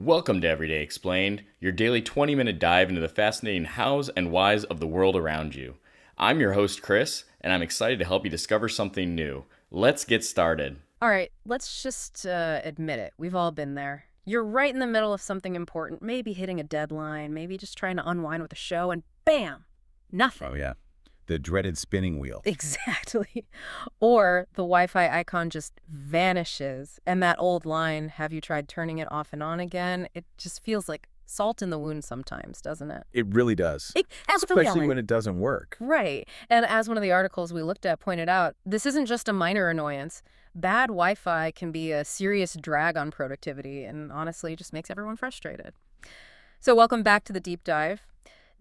Welcome to Everyday Explained, your daily 20-minute dive into the fascinating hows and whys of the world around you. I'm your host, Chris, and I'm excited to help you discover something new. Let's get started. All right, let's just admit it. We've all been there. You're right in the middle of something important, maybe hitting a deadline, maybe just trying to unwind with a show, and bam, nothing. Oh, yeah. The dreaded spinning wheel. Exactly. Or the Wi-Fi icon just vanishes, and that old line, have you tried turning it off and on again? It just feels like salt in the wound sometimes, doesn't it? It really does. Especially when it doesn't work. Right. And as one of the articles we looked at pointed out, this isn't just a minor annoyance. Bad Wi-Fi can be a serious drag on productivity and honestly just makes everyone frustrated. So welcome back to the deep dive.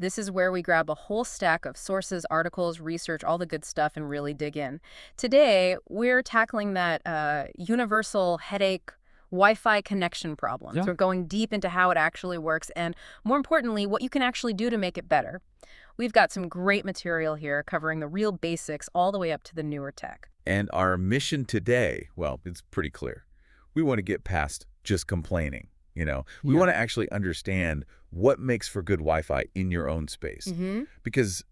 This is where we grab a whole stack of sources, articles, research, all the good stuff, and really dig in. Today, we're tackling that universal headache Wi-Fi connection problem. Yeah. So we're going deep into how it actually works and, more importantly, what you can actually do to make it better. We've got some great material here covering the real basics all the way up to the newer tech. And our mission today, well, it's pretty clear. We want to get past just complaining. We want to actually understand what makes for good Wi-Fi in your own space. Because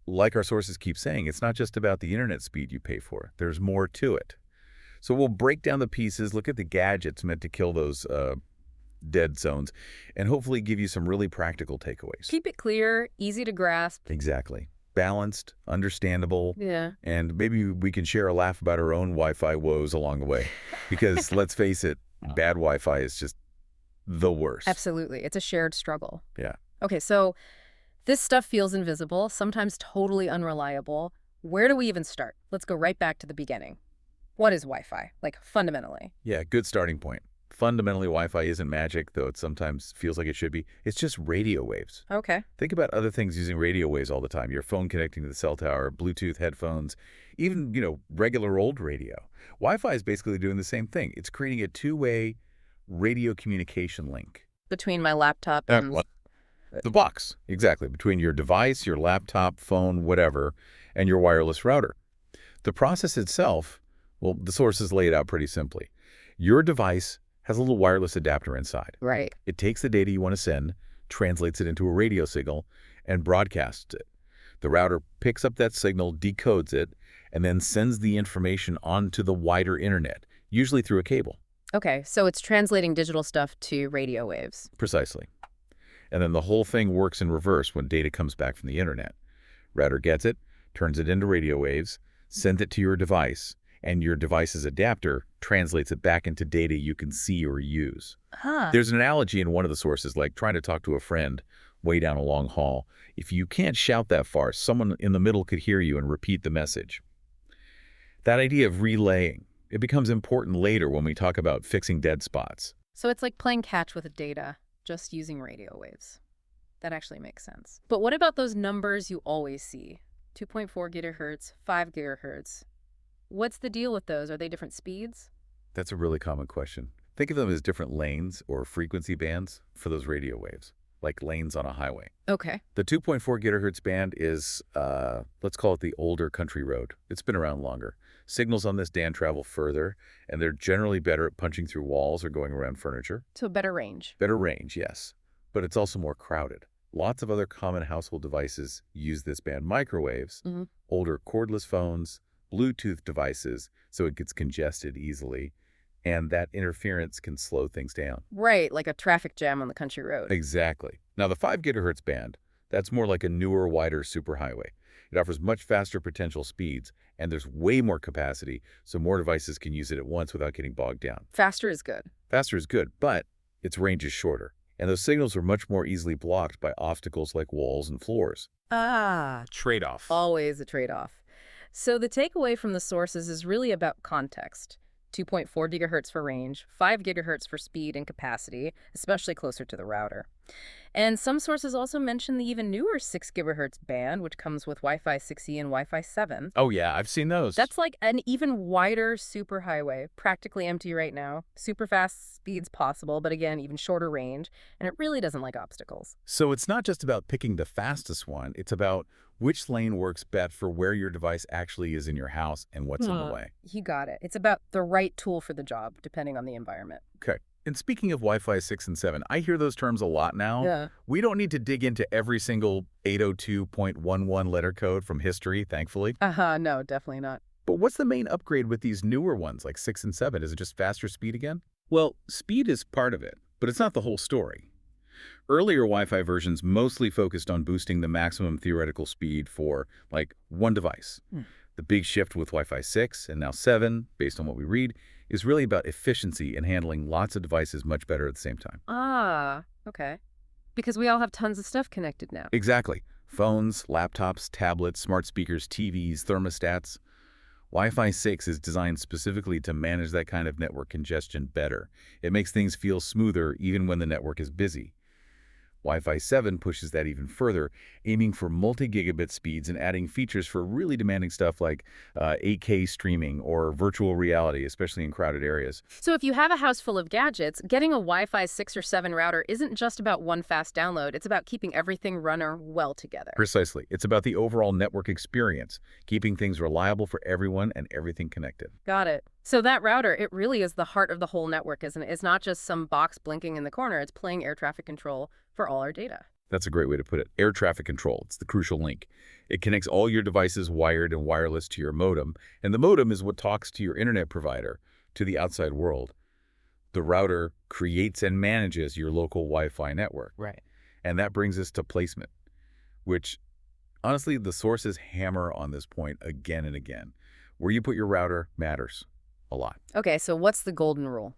like our sources keep saying, it's not just about the internet speed you pay for. There's more to it. So we'll break down the pieces, look at the gadgets meant to kill those dead zones, and hopefully give you some really practical takeaways. Keep it clear, easy to grasp. Exactly. Balanced, understandable, Yeah. and maybe we can share a laugh about our own Wi-Fi woes along the way. Because let's face it, bad Wi-Fi is just the worst. Absolutely. It's a shared struggle. Yeah. Okay, so this stuff feels invisible, sometimes totally unreliable. Where do we even start? Let's go right back to the beginning. What is Wi-Fi, like fundamentally? Yeah, good starting point. Fundamentally, Wi-Fi isn't magic, though it sometimes feels like it should be. It's just radio waves. Okay. Think about other things using radio waves all the time. Your phone connecting to the cell tower, Bluetooth headphones, even, regular old radio. Wi-Fi is basically doing the same thing. It's creating a two-way radio communication link. Between my laptop and... The box, exactly, between your device, your laptop, phone, whatever, and your wireless router. The process itself, well, the sources lay it out pretty simply. Your device has a little wireless adapter inside. Right. It takes the data you want to send, translates it into a radio signal, and broadcasts it. The router picks up that signal, decodes it, and then sends the information onto the wider internet, usually through a cable. Okay, so it's translating digital stuff to radio waves. Precisely. And then the whole thing works in reverse when data comes back from the internet. Router gets it, turns it into radio waves, sends it to your device, and your device's adapter translates it back into data you can see or use. Huh. There's an analogy in one of the sources, like trying to talk to a friend way down a long hall. If you can't shout that far, someone in the middle could hear you and repeat the message. That idea of relaying, it becomes important later when we talk about fixing dead spots. So it's like playing catch with data, just using radio waves. That actually makes sense. But what about those numbers you always see? 2.4 gigahertz, 5 gigahertz. What's the deal with those? Are they different speeds? That's a really common question. Think of them as different lanes or frequency bands for those radio waves, like lanes on a highway. Okay. The 2.4 gigahertz band is, let's call it the older country road. It's been around longer. Signals on this band travel further, and they're generally better at punching through walls or going around furniture. So better range. Better range, yes. But it's also more crowded. Lots of other common household devices use this band. Microwaves, older cordless phones, Bluetooth devices, so it gets congested easily, and that interference can slow things down. Right, like a traffic jam on the country road. Exactly. Now, the 5 gigahertz band, that's more like a newer, wider superhighway. It offers much faster potential speeds, and there's way more capacity, so more devices can use it at once without getting bogged down. Faster is good. Faster is good, but its range is shorter, and those signals are much more easily blocked by obstacles like walls and floors. Ah, Trade-off. always a trade-off. So the takeaway from the sources is really about context. 2.4 gigahertz for range, 5 gigahertz for speed and capacity, especially closer to the router. And some sources also mention the even newer 6 gigahertz band, which comes with Wi-Fi 6E and Wi-Fi 7. Oh, yeah, I've seen those. That's like an even wider superhighway, practically empty right now. Super fast speeds possible, but again, even shorter range. And it really doesn't like obstacles. So it's not just about picking the fastest one. It's about which lane works best for where your device actually is in your house and what's in the way. You got it. It's about the right tool for the job, depending on the environment. Okay. And speaking of Wi-Fi 6 and 7, I hear those terms a lot now. Yeah. We don't need to dig into every single 802.11 letter code from history, thankfully. No, definitely not. But what's the main upgrade with these newer ones like 6 and 7? Is it just faster speed again? Well, speed is part of it, but it's not the whole story. Earlier Wi-Fi versions mostly focused on boosting the maximum theoretical speed for, like, one device. The big shift with Wi-Fi 6 and now 7, based on what we read, is really about efficiency and handling lots of devices much better at the same time. Okay. Because we all have tons of stuff connected now. Exactly. Phones, laptops, tablets, smart speakers, TVs, thermostats. Wi-Fi 6 is designed specifically to manage that kind of network congestion better. It makes things feel smoother even when the network is busy. Wi-Fi 7 pushes that even further, aiming for multi-gigabit speeds and adding features for really demanding stuff like 8K streaming or virtual reality, especially in crowded areas. So if you have a house full of gadgets, getting a Wi-Fi 6 or 7 router isn't just about one fast download. It's about keeping everything running well together. Precisely. It's about the overall network experience, keeping things reliable for everyone and everything connected. Got it. So that router, it really is the heart of the whole network, isn't it? It's not just some box blinking in the corner. It's playing air traffic control for all our data. That's a great way to put it. Air traffic control. It's the crucial link. It connects all your devices wired and wireless to your modem, and the modem is what talks to your internet provider, to the outside world. The router creates and manages your local Wi-Fi network. Right. And that brings us to placement, which, honestly, the sources hammer on this point again and again. Where you put your router matters a lot. Okay, so what's the golden rule?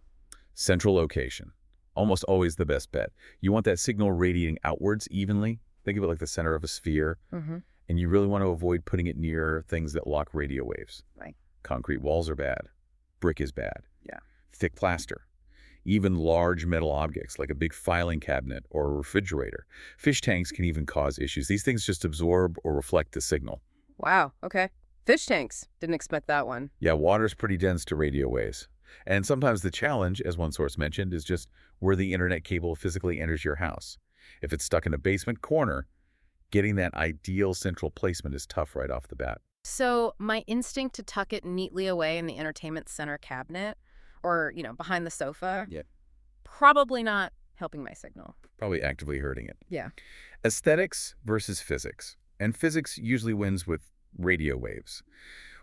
Central location. Almost always the best bet. You want that signal radiating outwards evenly. Think of it like the center of a sphere. And you really want to avoid putting it near things that block radio waves. Right. Concrete walls are bad. Brick is bad. Yeah. Thick plaster. Even large metal objects like a big filing cabinet or a refrigerator. Fish tanks can even cause issues. These things just absorb or reflect the signal. Wow, okay. Fish tanks. Didn't expect that one. Yeah, water's pretty dense to radio waves. And sometimes the challenge, as one source mentioned, is just where the internet cable physically enters your house. If it's stuck in a basement corner, getting that ideal central placement is tough right off the bat. So my instinct to tuck it neatly away in the entertainment center cabinet or, behind the sofa, probably not helping my signal. Probably actively hurting it. Yeah. Aesthetics versus physics. And physics usually wins with radio waves.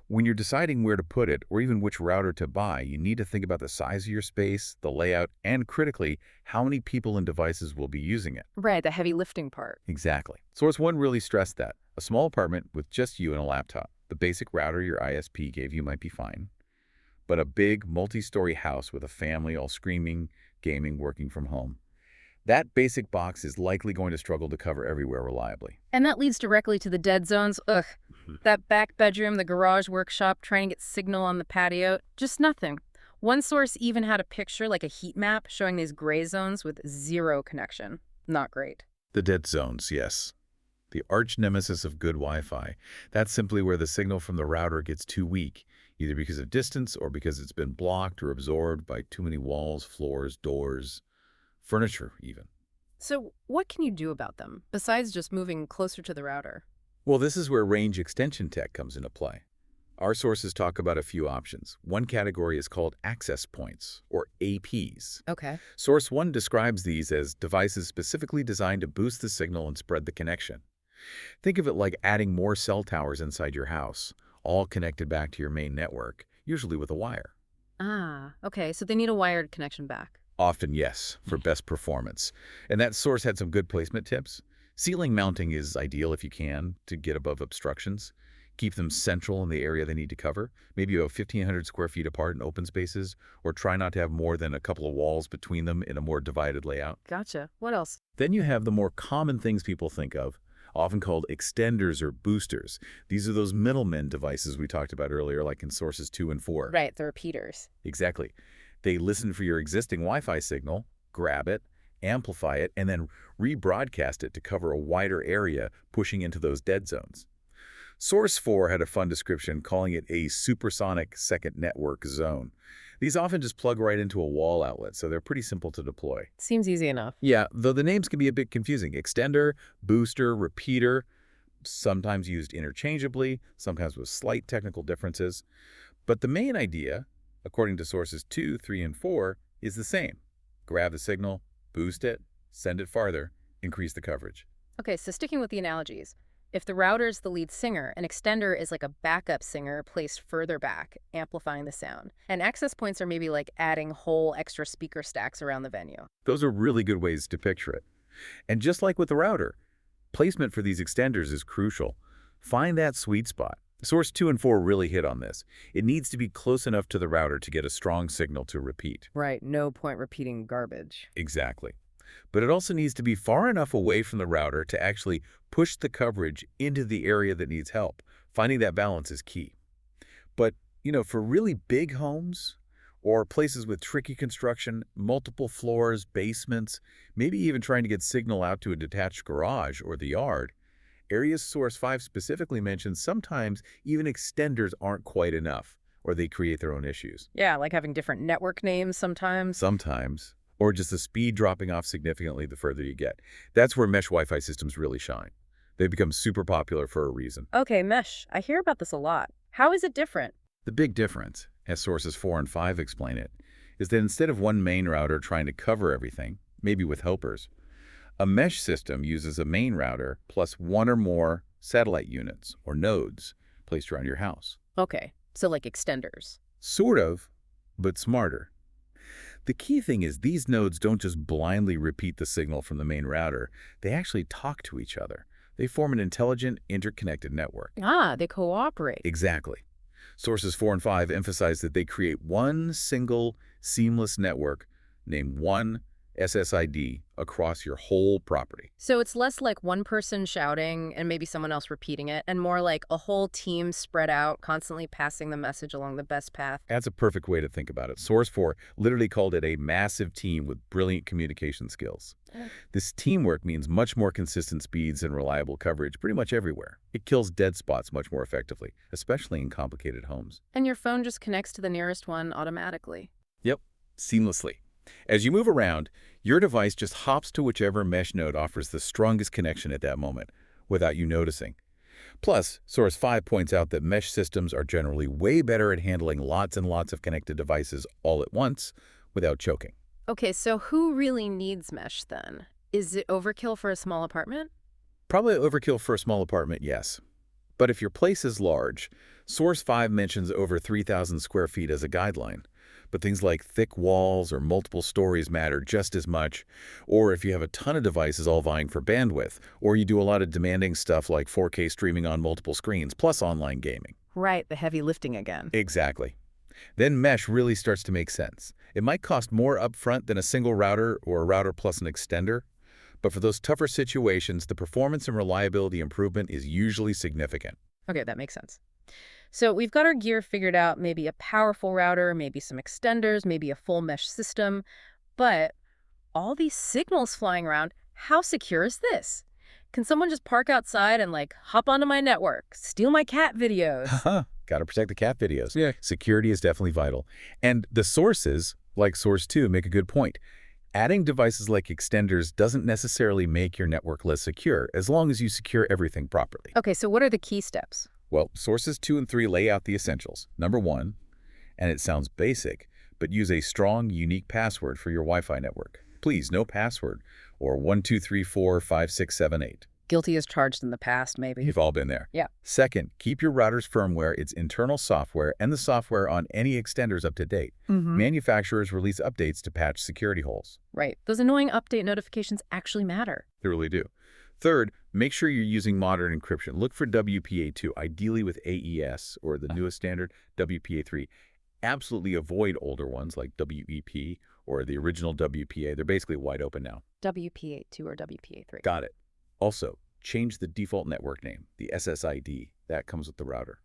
When you're deciding where to put it, or even which router to buy, you need to think about the size of your space, the layout, and critically, how many people and devices will be using it. Right, the heavy lifting part. Exactly. Source 1 really stressed that. A small apartment with just you and a laptop. The basic router your ISP gave you might be fine. But a big, multi-story house with a family all screaming, gaming, working from home. That basic box is likely going to struggle to cover everywhere reliably. And that leads directly to the dead zones. Ugh. That back bedroom, the garage workshop, trying to get signal on the patio, just nothing. One source even had a picture, like a heat map, showing these gray zones with zero connection. Not great. The dead zones, yes. The arch nemesis of good Wi-Fi. That's simply where the signal from the router gets too weak, either because of distance or because it's been blocked or absorbed by too many walls, floors, doors, furniture even. So what can you do about them, besides just moving closer to the router? Well, this is where range extension tech comes into play. Our sources talk about a few options. One category is called access points, or APs. Okay. Source 1 describes these as devices specifically designed to boost the signal and spread the connection. Think of it like adding more cell towers inside your house, all connected back to your main network, usually with a wire. Ah, okay, so they need a wired connection back. Often, yes, for best performance. And that source had some good placement tips. Ceiling mounting is ideal if you can, to get above obstructions. Keep them central in the area they need to cover. Maybe about 1,500 square feet apart in open spaces, or try not to have more than a couple of walls between them in a more divided layout. Gotcha. What else? Then you have the more common things people think of, often called extenders or boosters. These are those middlemen devices we talked about earlier, like in sources 2 and 4. Right, the repeaters. Exactly. They listen for your existing Wi-Fi signal, grab it, amplify it, and then rebroadcast it to cover a wider area, pushing into those dead zones. Source 4 had a fun description calling it a supersonic second network zone. These often just plug right into a wall outlet, so they're pretty simple to deploy. Seems easy enough. Yeah, though the names can be a bit confusing. Extender, booster, repeater, sometimes used interchangeably, sometimes with slight technical differences. But the main idea, according to sources 2, 3, and 4, is the same. grab the signal, boost it, send it farther, increase the coverage. Okay, so sticking with the analogies, if the router is the lead singer, an extender is like a backup singer placed further back, amplifying the sound. And access points are maybe like adding whole extra speaker stacks around the venue. Those are really good ways to picture it. And just like with the router, placement for these extenders is crucial. Find that sweet spot. Source 2 and 4 really hit on this. It needs to be close enough to the router to get a strong signal to repeat. Right, no point repeating garbage. Exactly. But it also needs to be far enough away from the router to actually push the coverage into the area that needs help. Finding that balance is key. But, for really big homes or places with tricky construction, multiple floors, basements, maybe even trying to get signal out to a detached garage or the yard, areas Source 5 specifically mentions sometimes even extenders aren't quite enough, or they create their own issues. Yeah, like having different network names sometimes. Sometimes. Or just the speed dropping off significantly the further you get. That's where mesh Wi-Fi systems really shine. They've become super popular for a reason. Okay, mesh. I hear about this a lot. How is it different? The big difference, as sources 4 and 5 explain it, is that instead of one main router trying to cover everything, maybe with helpers, a mesh system uses a main router plus one or more satellite units, or nodes, placed around your house. Okay, so like extenders. Sort of, but smarter. The key thing is these nodes don't just blindly repeat the signal from the main router. They actually talk to each other. They form an intelligent, interconnected network. Ah, they cooperate. Exactly. Sources 4 and 5 emphasize that they create one single, seamless network named one SSID across your whole property. So it's less like one person shouting and maybe someone else repeating it, and more like a whole team spread out, constantly passing the message along the best path. That's a perfect way to think about it. Source 4 literally called it a massive team with brilliant communication skills. This teamwork means much more consistent speeds and reliable coverage pretty much everywhere. It kills dead spots much more effectively, especially in complicated homes. And your phone just connects to the nearest one automatically. Yep, seamlessly. As you move around, your device just hops to whichever mesh node offers the strongest connection at that moment, without you noticing. Plus, Source 5 points out that mesh systems are generally way better at handling lots and lots of connected devices all at once without choking. Okay, so who really needs mesh then? Is it overkill for a small apartment? Probably overkill for a small apartment, yes. But if your place is large, Source 5 mentions over 3,000 square feet as a guideline. But things like thick walls or multiple stories matter just as much, or if you have a ton of devices all vying for bandwidth, or you do a lot of demanding stuff like 4K streaming on multiple screens, plus online gaming. Right, the heavy lifting again. Exactly. Then mesh really starts to make sense. It might cost more upfront than a single router or a router plus an extender, but for those tougher situations, the performance and reliability improvement is usually significant. Okay, that makes sense. So we've got our gear figured out, maybe a powerful router, maybe some extenders, maybe a full mesh system. But all these signals flying around, how secure is this? Can someone just park outside and hop onto my network, steal my cat videos? Gotta protect the cat videos. Yeah. Security is definitely vital. And the sources, like Source 2, make a good point. Adding devices like extenders doesn't necessarily make your network less secure, as long as you secure everything properly. Okay, so what are the key steps? Well, Sources 2 and 3 lay out the essentials. Number 1, and it sounds basic, but use a strong, unique password for your Wi-Fi network. Please, no password, or 12345678. Guilty as charged in the past, maybe. You've all been there. Yeah. Second, keep your router's firmware, its internal software, and the software on any extenders up to date. Manufacturers release updates to patch security holes. Right. Those annoying update notifications actually matter. They really do. Third, make sure you're using modern encryption. Look for WPA2, ideally with AES, or the newest standard, WPA3. Absolutely avoid older ones like WEP or the original WPA. They're basically wide open now. WPA2 or WPA3. Got it. Also, change the default network name, the SSID. That comes with the router.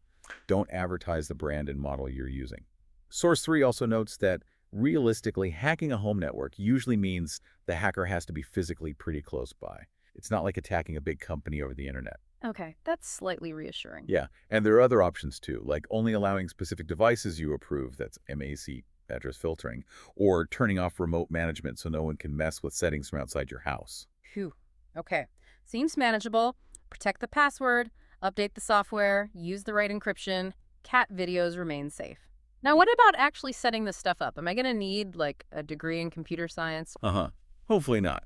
Don't advertise the brand and model you're using. Source 3 also notes that realistically, hacking a home network usually means the hacker has to be physically pretty close by. It's not like attacking a big company over the internet. Okay, that's slightly reassuring. Yeah, and there are other options too, like only allowing specific devices you approve, that's MAC, address filtering, or turning off remote management so no one can mess with settings from outside your house. Phew. Okay, seems manageable. Protect the password, update the software, use the right encryption, cat videos remain safe. Now, what about actually setting this stuff up? Am I going to need, like, a degree in computer science? Uh-huh. Hopefully not.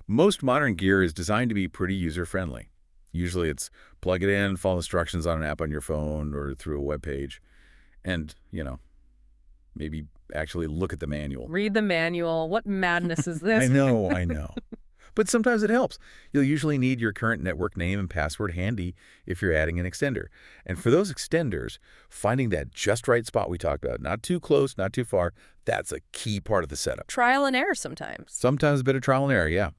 Most modern gear is designed to be pretty user-friendly. Usually it's plug it in, follow instructions on an app on your phone or through a web page, and, maybe actually look at the manual. Read the manual. What madness is this? I know. But sometimes it helps. You'll usually need your current network name and password handy if you're adding an extender. And for those extenders, finding that just right spot we talked about, not too close, not too far, that's a key part of the setup. Trial and error sometimes. Sometimes a bit of trial and error, yeah.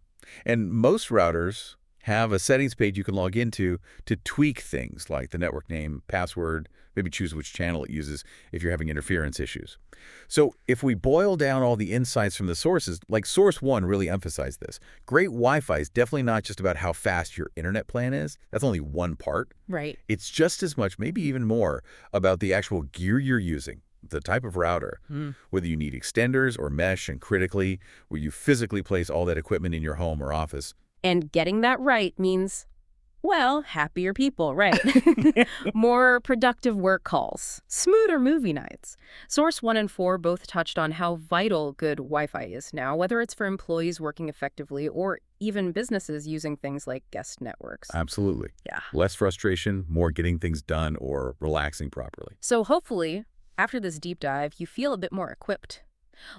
And most routers have a settings page you can log into to tweak things like the network name, password, maybe choose which channel it uses if you're having interference issues. So if we boil down all the insights from the sources, like source one really emphasized this, great Wi-Fi is definitely not just about how fast your internet plan is. That's only one part. Right. It's just as much, maybe even more, about the actual gear you're using, the type of router, whether you need extenders or mesh, and critically, where you physically place all that equipment in your home or office. And getting that right means, well, happier people, right? More productive work calls, smoother movie nights. Source 1 and 4 both touched on how vital good Wi-Fi is now, whether it's for employees working effectively or even businesses using things like guest networks. Absolutely. Yeah. Less frustration, more getting things done or relaxing properly. So hopefully, after this deep dive, you feel a bit more equipped.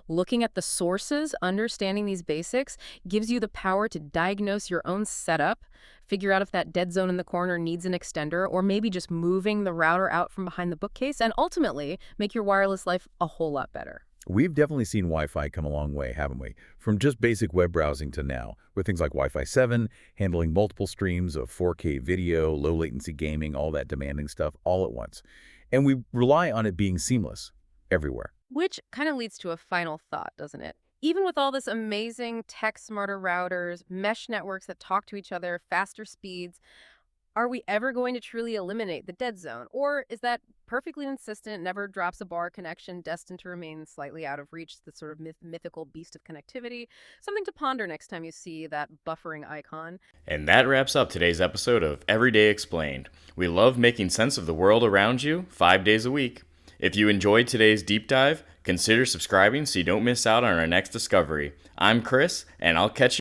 Looking at the sources, understanding these basics, gives you the power to diagnose your own setup, figure out if that dead zone in the corner needs an extender, or maybe just moving the router out from behind the bookcase, and ultimately make your wireless life a whole lot better. We've definitely seen Wi-Fi come a long way, haven't we? From just basic web browsing to now, with things like Wi-Fi 7, handling multiple streams of 4K video, low-latency gaming, all that demanding stuff all at once. And we rely on it being seamless everywhere. Which kind of leads to a final thought, doesn't it? Even with all this amazing tech-smarter routers, mesh networks that talk to each other, faster speeds, are we ever going to truly eliminate the dead zone? Or is that perfectly consistent, never drops a bar connection, destined to remain slightly out of reach, the sort of mythical beast of connectivity? Something to ponder next time you see that buffering icon. And that wraps up today's episode of Everyday Explained. We love making sense of the world around you 5 days a week. If you enjoyed today's deep dive, consider subscribing so you don't miss out on our next discovery. I'm Chris, and I'll catch you